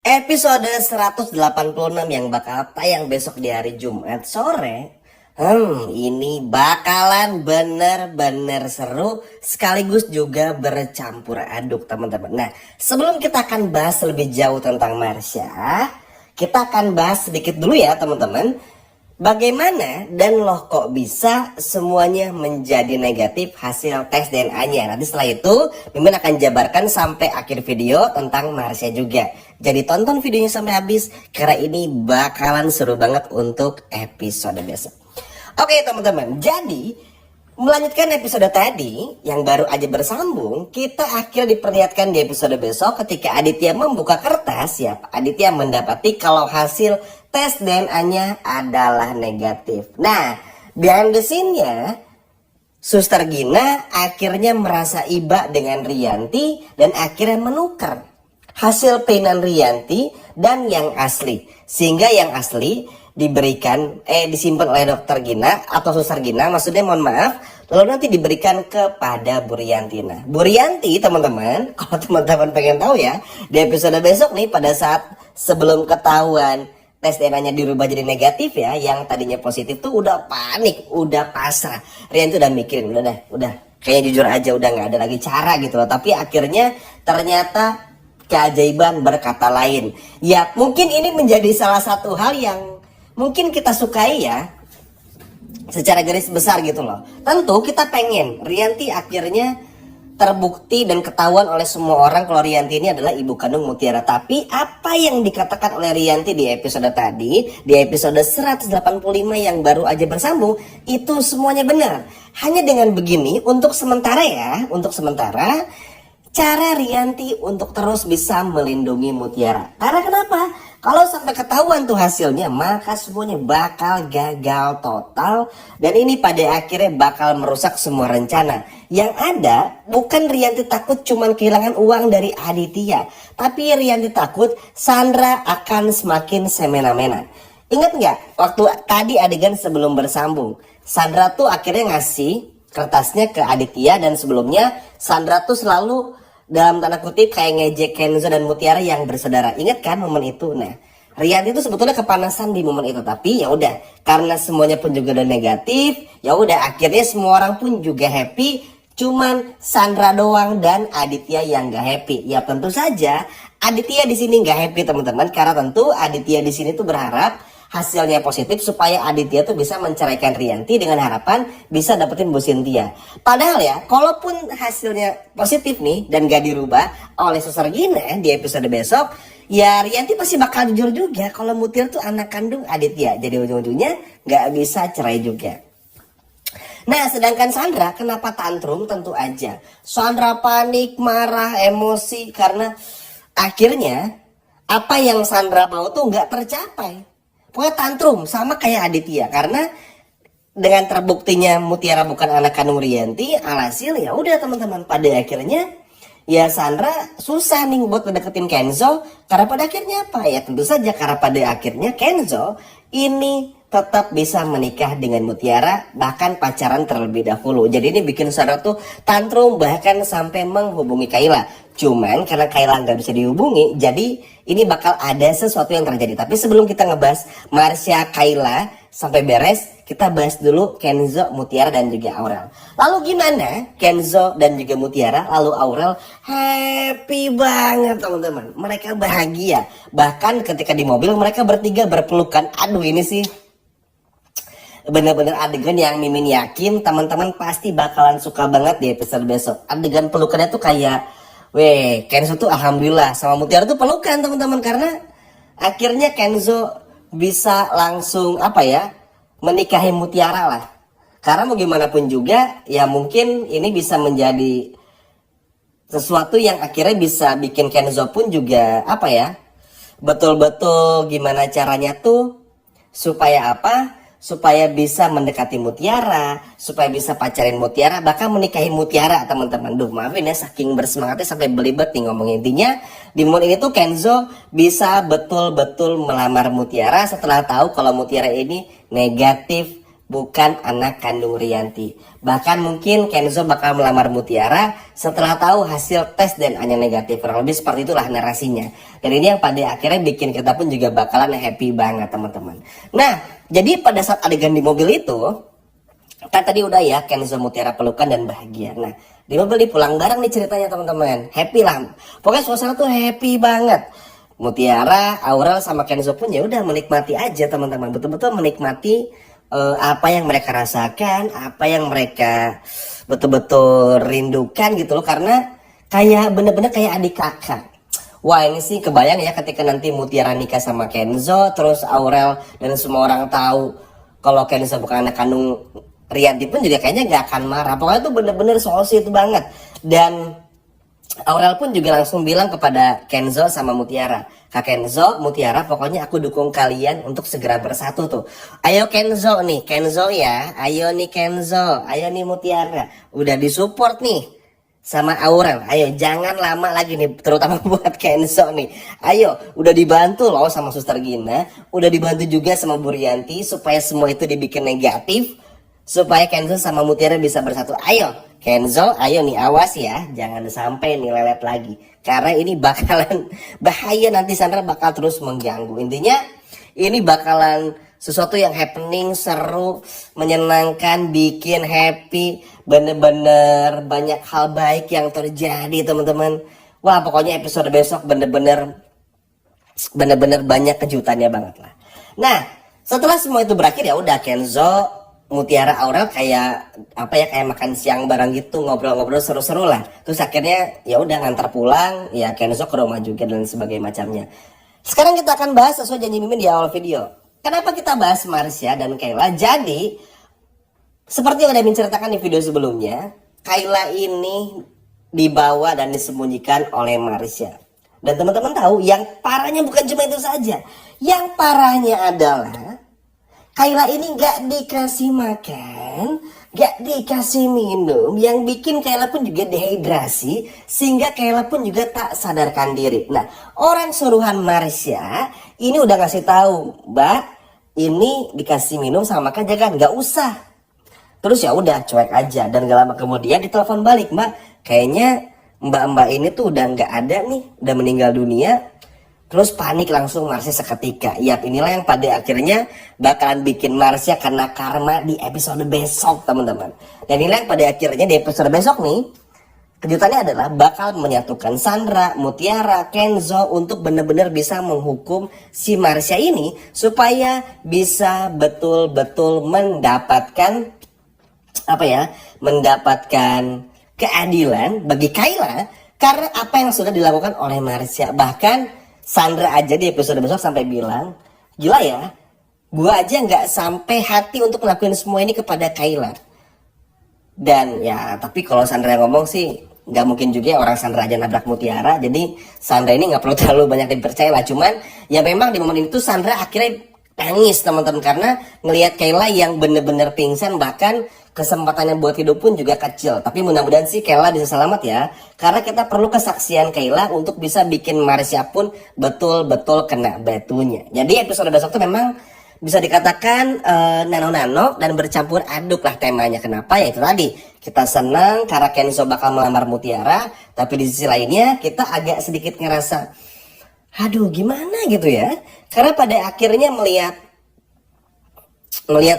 Episode 186 yang bakal tayang besok di hari Jumat sore. Ini bakalan bener-bener seru sekaligus juga bercampur aduk teman-teman. Nah, sebelum kita akan bahas lebih jauh tentang Marsha, kita akan bahas sedikit dulu ya teman-teman. Bagaimana dan loh kok bisa semuanya menjadi negatif hasil tes DNA-nya. Nanti setelah itu Mimin akan jabarkan sampai akhir video tentang Marsha juga. Jadi tonton videonya sampai habis karena ini bakalan seru banget untuk episode besok. Oke teman-teman, jadi melanjutkan episode tadi yang baru aja bersambung, kita akhirnya diperlihatkan di episode besok ketika Aditya membuka kertas ya. Aditya mendapati kalau hasil tes DNA-nya adalah negatif. Nah, behind the scene-nya, Suster Gina akhirnya merasa iba dengan Rianti dan akhirnya menukar hasil peinan Rianti dan yang asli. Sehingga yang asli disimpan oleh dokter Gina atau Suster Gina, maksudnya mohon maaf, lalu nanti diberikan kepada Bu Rianti. Nah, Bu Rianti teman-teman, kalau teman-teman pengen tahu ya, di episode besok nih pada saat sebelum ketahuan tes DNA-nya dirubah jadi negatif ya, yang tadinya positif tuh udah panik, udah pasrah. Rianti udah mikirin, udah, kayaknya jujur aja udah nggak ada lagi cara gitu loh. Tapi akhirnya ternyata keajaiban berkata lain. Ya mungkin ini menjadi salah satu hal yang mungkin kita sukai ya, secara garis besar gitu loh. Tentu kita pengen Rianti akhirnya terbukti dan ketahuan oleh semua orang kalau Rianti ini adalah ibu kandung Mutiara. Tapi apa yang dikatakan oleh Rianti di episode tadi, di episode 185 yang baru aja bersambung, itu semuanya benar. Hanya dengan begini, untuk sementara ya, cara Rianti untuk terus bisa melindungi Mutiara. Karena kenapa? Kalau sampai ketahuan tuh hasilnya, maka semuanya bakal gagal total. Dan ini pada akhirnya bakal merusak semua rencana. Yang ada, bukan Rianti takut cuman kehilangan uang dari Aditya. Tapi Rianti takut Sandra akan semakin semena-mena. Ingat nggak? Waktu tadi adegan sebelum bersambung, Sandra tuh akhirnya ngasih kertasnya ke Aditya. Dan sebelumnya Sandra tuh selalu dalam tanda kutip kayak ngejek Kenzo dan Mutiara yang bersaudara. Ingat kan momen itu? Nah, Rianti itu sebetulnya kepanasan di momen itu, tapi ya udah karena semuanya pun juga udah negatif, ya udah akhirnya semua orang pun juga happy. Cuman Sandra doang dan Aditya yang gak happy. Ya tentu saja Aditya di sini gak happy teman-teman, karena tentu Aditya di sini tuh berharap hasilnya positif supaya Aditya tuh bisa menceraikan Rianti dengan harapan bisa dapetin Bu Cynthia. Padahal ya, kalaupun hasilnya positif nih dan gak dirubah oleh Suster Gina di episode besok, ya Rianti pasti bakal jujur juga kalau Mutiara tuh anak kandung Aditya. Jadi ujung-ujungnya gak bisa cerai juga. Nah, sedangkan Sandra kenapa tantrum? Tentu aja Sandra panik, marah, emosi karena akhirnya apa yang Sandra mau tuh gak tercapai. Pokoknya tantrum sama kayak Aditya, karena dengan terbuktinya Mutiara bukan anak kandung Rianti, alhasil ya udah teman-teman, pada akhirnya ya Sandra susah nih buat ngedeketin Kenzo. Karena pada akhirnya apa? Ya tentu saja karena pada akhirnya Kenzo ini tetap bisa menikah dengan Mutiara, bahkan pacaran terlebih dahulu. Jadi ini bikin Sandra tuh tantrum, bahkan sampai menghubungi Kayla. Cuman karena Kayla nggak bisa dihubungi, jadi ini bakal ada sesuatu yang terjadi. Tapi sebelum kita ngebahas Marsha, Kayla sampai beres, kita bahas dulu Kenzo, Mutiara dan juga Aurel. Lalu gimana Kenzo dan juga Mutiara, lalu Aurel happy banget teman-teman. Mereka bahagia. Bahkan ketika di mobil mereka bertiga berpelukan. Aduh, ini sih bener-bener adegan yang Mimin yakin teman-teman pasti bakalan suka banget di episode besok. Adegan pelukannya tuh kayak, Kenzo tuh alhamdulillah sama Mutiara tuh pelukan teman-teman, karena akhirnya Kenzo bisa langsung menikahi Mutiara lah. Karena mau gimana pun juga ya mungkin ini bisa menjadi sesuatu yang akhirnya bisa bikin Kenzo pun juga betul-betul gimana caranya tuh supaya supaya bisa mendekati Mutiara, supaya bisa pacarin Mutiara, bahkan menikahi Mutiara teman-teman. Duh, maafin ya saking bersemangatnya sampai belibet nih ngomong. Intinya di momen ini tuh Kenzo bisa betul-betul melamar Mutiara setelah tahu kalau Mutiara ini negatif bukan anak kandung Rianti. Bahkan mungkin Kenzo bakal melamar Mutiara setelah tahu hasil tes DNA negatif. Kurang lebih seperti itulah narasinya. Dan ini yang pada akhirnya bikin kita pun juga bakalan happy banget teman-teman. Nah, jadi pada saat adegan di mobil itu, kan tadi udah ya Kenzo Mutiara pelukan dan bahagia. Nah, di mobil pulang bareng nih ceritanya teman-teman. Happy lah. Pokoknya suasana tuh happy banget. Mutiara, Aurel sama Kenzo pun ya udah menikmati aja teman-teman, betul-betul menikmati apa yang mereka rasakan, apa yang mereka betul-betul rindukan gitu loh, karena kayak bener-bener kayak adik kakak. Wah ini sih kebayang ya ketika nanti Mutiara nikah sama Kenzo, terus Aurel dan semua orang tahu kalau Kenzo bukan anak kandung Rianti pun juga kayaknya gak akan marah. Pokoknya tuh bener-bener soal itu banget. Dan Aurel pun juga langsung bilang kepada Kenzo sama Mutiara, Kak Kenzo, Mutiara, pokoknya aku dukung kalian untuk segera bersatu tuh. Ayo Kenzo nih, Kenzo ya, ayo nih Kenzo, ayo nih Mutiara, udah disupport nih sama Aurel. Ayo jangan lama lagi nih, terutama buat Kenzo nih. Ayo, udah dibantu loh sama Suster Gina, udah dibantu juga sama Bu Rianti supaya semua itu dibikin negatif, supaya Kenzo sama Mutiara bisa bersatu. Ayo Kenzo, ayo nih awas ya, jangan sampai nih lelet lagi. Karena ini bakalan bahaya, nanti Sandra bakal terus mengganggu. Intinya ini bakalan sesuatu yang happening, seru, menyenangkan, bikin happy. Bener-bener banyak hal baik yang terjadi teman-teman. Wah pokoknya episode besok bener-bener banyak kejutannya banget lah. Nah setelah semua itu berakhir ya udah Kenzo, Mutiara, Aurel kayak apa ya, kayak makan siang bareng gitu, ngobrol-ngobrol seru-seru lah. Terus akhirnya ya udah ngantar pulang, ya Kenzo ke rumah juga dan sebagainya macamnya. Sekarang kita akan bahas sesuai janji Mimin di awal video. Kenapa kita bahas Marsha dan Kayla? Jadi seperti yang udah menceritakan di video sebelumnya, Kayla ini dibawa dan disembunyikan oleh Marsha. Dan teman-teman tahu yang parahnya bukan cuma itu saja. Yang parahnya adalah Kayla ini gak dikasih makan, gak dikasih minum, yang bikin Kayla pun juga dehidrasi, sehingga Kayla pun juga tak sadarkan diri. Nah, orang suruhan Marsha ini udah ngasih tahu, Mbak, ini dikasih minum sama makan jangan, gak usah. Terus ya udah cuek aja, dan gak lama kemudian ditelepon balik, Mbak, kayaknya mbak-mbak ini tuh udah gak ada nih, udah meninggal dunia. Terus panik langsung Marsha seketika. Yap, inilah yang pada akhirnya bakalan bikin Marsha kena karma di episode besok teman-teman. Dan inilah yang pada akhirnya di episode besok nih, kejutannya adalah bakal menyatukan Sandra, Mutiara, Kenzo untuk benar-benar bisa menghukum si Marsha ini supaya bisa betul-betul mendapatkan apa ya, mendapatkan keadilan bagi Kayla karena apa yang sudah dilakukan oleh Marsha. Bahkan Sandra aja di episode besok sampai bilang, gila ya, gua aja nggak sampai hati untuk ngelakuin semua ini kepada Kayla. Dan ya, tapi kalau Sandra ngomong sih, nggak mungkin juga ya orang Sandra aja nabrak Mutiara. Jadi Sandra ini nggak perlu terlalu banyak dipercaya lah. Cuman ya memang di momen itu Sandra akhirnya nangis teman-teman karena ngelihat Kayla yang bener-bener pingsan, bahkan kesempatannya buat hidup pun juga kecil. Tapi mudah-mudahan sih Kayla bisa selamat ya, karena kita perlu kesaksian Kayla untuk bisa bikin Marsha pun betul-betul kena batunya. Jadi episode besok tuh memang bisa dikatakan nano-nano dan bercampur aduk lah temanya. Kenapa? Ya itu tadi, kita senang karena Kenzo bakal melamar Mutiara, tapi di sisi lainnya kita agak sedikit ngerasa aduh gimana gitu ya, karena pada akhirnya melihat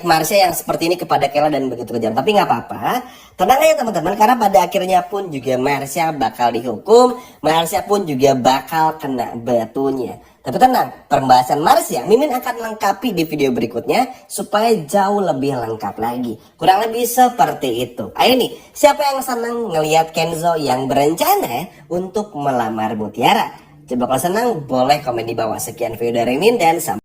Marsha yang seperti ini kepada Kayla dan begitu kejam. Tapi nggak apa-apa, tenang aja teman-teman, karena pada akhirnya pun juga Marsha bakal dihukum, Marsha pun juga bakal kena batunya. Tapi tenang, pembahasan Marsha Mimin akan lengkapi di video berikutnya supaya jauh lebih lengkap lagi. Kurang lebih seperti itu. Ayo nih, siapa yang senang ngelihat Kenzo yang berencana untuk melamar Mutiara? Coba kalau senang boleh komen di bawah. Sekian video dari Mimin dan sampai